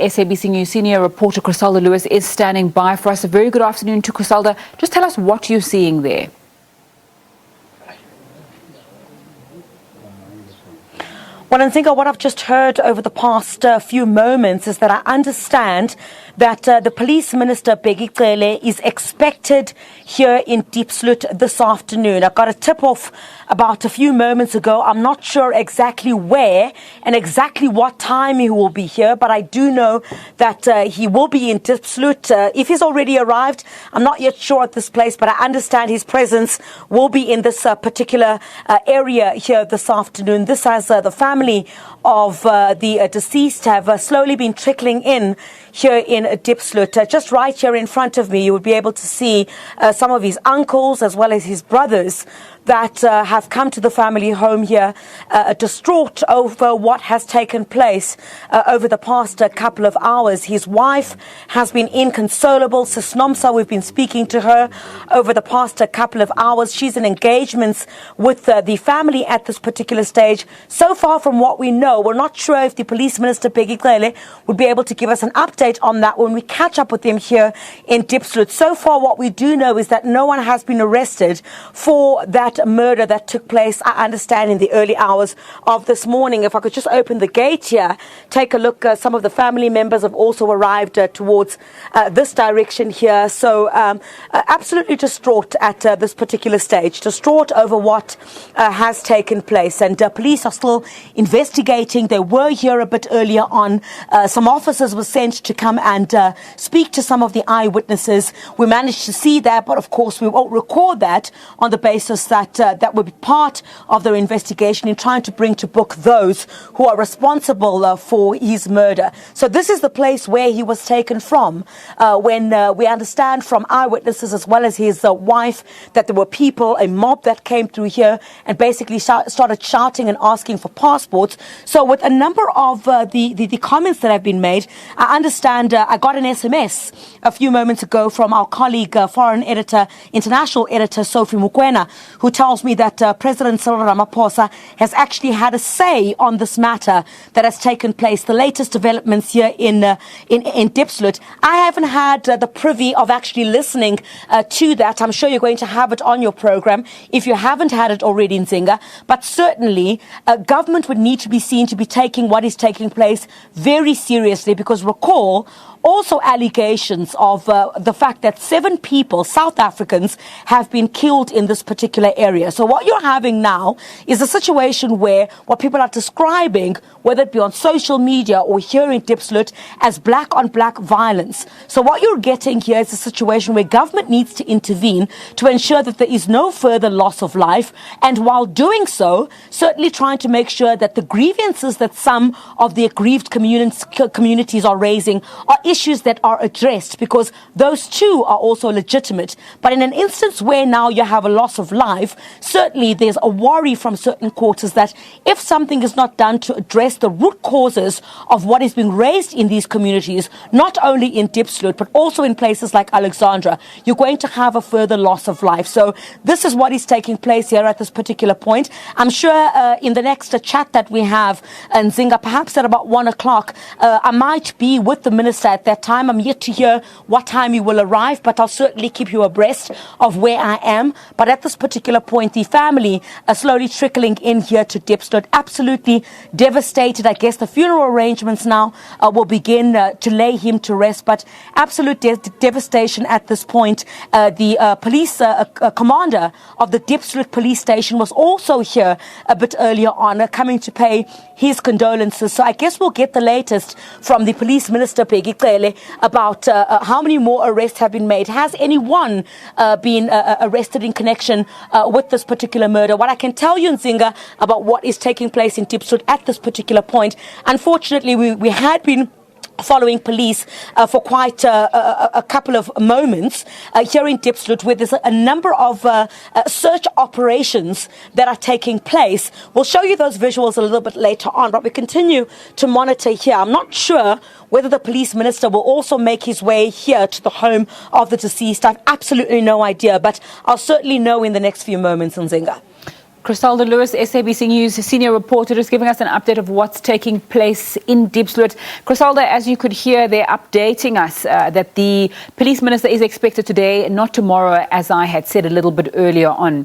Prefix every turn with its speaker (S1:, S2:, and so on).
S1: SABC News senior reporter Chriselda Lewis is standing by for us. A very good afternoon to Chriselda. Just tell us what you're seeing there.
S2: Well, and Zinga, what I've just heard over the past few moments is that I understand that the Police Minister Beki Cele is expected here in Diepsloot this afternoon. I got a tip-off about a few moments ago. I'm not sure exactly where and exactly what time he will be here, but I do know that he will be in Diepsloot. If he's already arrived, I'm not yet sure at this place, but I understand his presence will be in this particular area here this afternoon. This has the family of the deceased have slowly been trickling in here in Diepsloot. Just right here in front of me, you would be able to see some of his uncles as well as his brothers that have come to the family home here, distraught over what has taken place over the past couple of hours. His wife has been inconsolable. Sisnomsa, we've been speaking to her over the past couple of hours. She's in engagements with the family at this particular stage. So far from what we know, we're not sure if the Police Minister Beki Cele would be able to give us an update on that when we catch up with him here in Diepsloot. So far, what we do know is that no one has been arrested for that murder that took place, I understand, in the early hours of this morning. If I could just open the gate here, take a look. Some of the family members have also arrived towards this direction here. So absolutely distraught at this particular stage, distraught over what has taken place. And police are still investigating. They were here a bit earlier on. Some officers were sent to come and speak to some of the eyewitnesses. We managed to see that, but of course we won't record that on the basis that that would be part of their investigation in trying to bring to book those who are responsible for his murder. So this is the place where he was taken from when we understand from eyewitnesses as well as his wife that there were people, a mob that came through here and basically started shouting and asking for passports. So with a number of the comments that have been made, I understand I got an SMS a few moments ago from our colleague, foreign editor, international editor Sophie Mukwena, who tells me that President Cyril Ramaphosa has actually had a say on this matter that has taken place. The latest developments here in Diepsloot. I haven't had the privy of actually listening to that. I'm sure you're going to have it on your program if you haven't had it already in Zinga. But certainly, government would need to be seen to be taking what is taking place very seriously, because recall, also allegations of the fact that 7 people, South Africans, have been killed in this particular area. So what you're having now is a situation where what people are describing, whether it be on social media or here in Diepsloot, as black-on-black violence. So what you're getting here is a situation where government needs to intervene to ensure that there is no further loss of life, and while doing so, certainly trying to make sure that the grievances that some of the aggrieved communities are raising are issues that are addressed, because those too are also legitimate. But in an instance where now you have a loss of life, certainly there's a worry from certain quarters that if something is not done to address the root causes of what is being raised in these communities, not only in Diepsloot but also in places like Alexandra, you're going to have a further loss of life. So this is what is taking place here at this particular point. I'm sure in the next chat that we have in Zinga, perhaps at about 1 o'clock, I might be with the minister at that time. I'm yet to hear what time he will arrive, but I'll certainly keep you abreast of where I am. But at this particular point, the family are slowly trickling in here to Diepsloot, absolutely devastated. I guess the funeral arrangements now will begin to lay him to rest, but absolute devastation at this point. The police commander of the Diepsloot police station was also here a bit earlier on, coming to pay his condolences. So I guess we'll get the latest from the Police Minister Beki Cele about how many more arrests have been made. Has anyone been arrested in connection with this particular murder? What I can tell you, Nzinga, about what is taking place in Diepsloot at this particular point, unfortunately, we had been following police for quite a couple of moments here in Diepsloot, where there's a number of search operations that are taking place. We'll show you those visuals a little bit later on, but we continue to monitor here. I'm not sure whether the police minister will also make his way here to the home of the deceased. I've absolutely no idea, but I'll certainly know in the next few moments, Nzinga.
S1: Chriselda Lewis, SABC News senior reporter, is giving us an update of what's taking place in Diepsloot. Chriselda, as you could hear, they're updating us that the police minister is expected today, not tomorrow, as I had said a little bit earlier on.